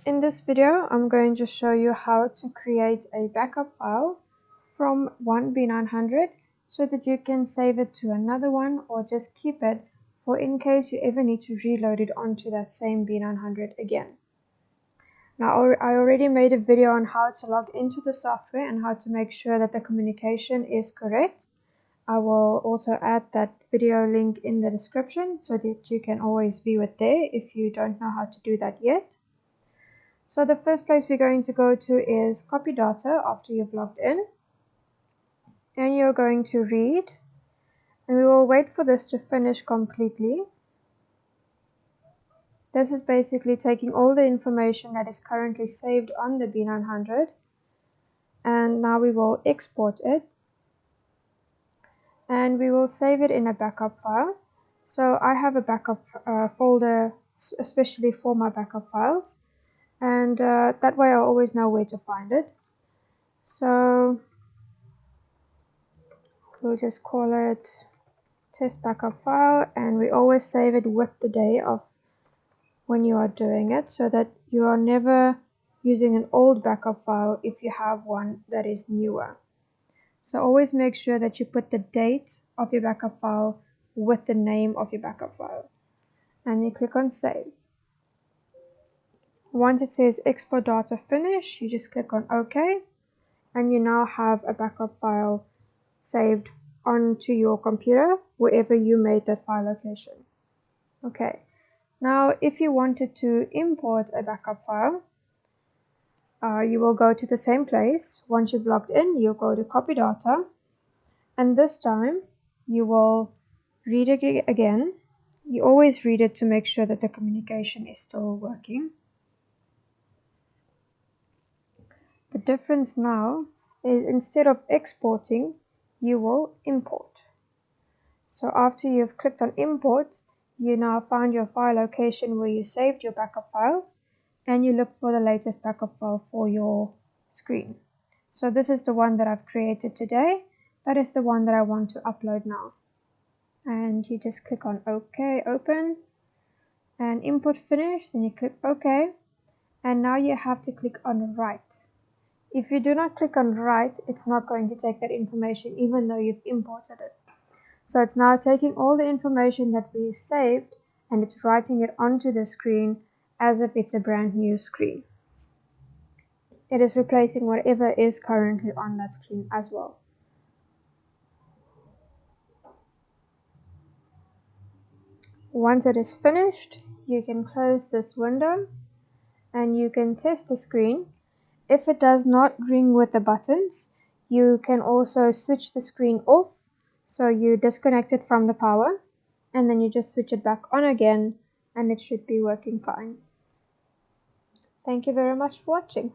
In this video, I'm going to show you how to create a backup file from one B900 so that you can save it to another one or just keep it for in case you ever need to reload it onto that same B900 again. Now, I already made a video on how to log into the software and how to make sure that the communication is correct. I will also add that video link in the description so that you can always view it there if you don't know how to do that yet. So the first place we're going to go to is copy data after you've logged in. And you're going to read. And we will wait for this to finish completely. This is basically taking all the information that is currently saved on the B900. And now we will export it. And we will save it in a backup file. So I have a backup folder especially for my backup files. And that way I always know where to find it. So we'll just call it test backup file, and we always save it with the day of when you are doing it so that you are never using an old backup file if you have one that is newer. So always make sure that you put the date of your backup file with the name of your backup file. And you click on save. Once it says export data finish, you just click on OK. And you now have a backup file saved onto your computer wherever you made that file location. Okay. Now if you wanted to import a backup file, you will go to the same place. Once you've logged in, you'll go to copy data, and this time you will read it again. You always read it to make sure that the communication is still working. The difference now is instead of exporting, you will import. So after you've clicked on import, you now found your file location where you saved your backup files, and you look for the latest backup file for your screen. So this is the one that I've created today. That is the one that I want to upload now. And you just click on OK, open, and import finish, then you click OK, and now you have to click on write. If you do not click on write, it's not going to take that information even though you've imported it. So it's now taking all the information that we saved and it's writing it onto the screen as if it's a brand new screen. It is replacing whatever is currently on that screen as well. Once it is finished, you can close this window and you can test the screen. If it does not ring with the buttons, you can also switch the screen off. So you disconnect it from the power and then you just switch it back on again and it should be working fine. Thank you very much for watching.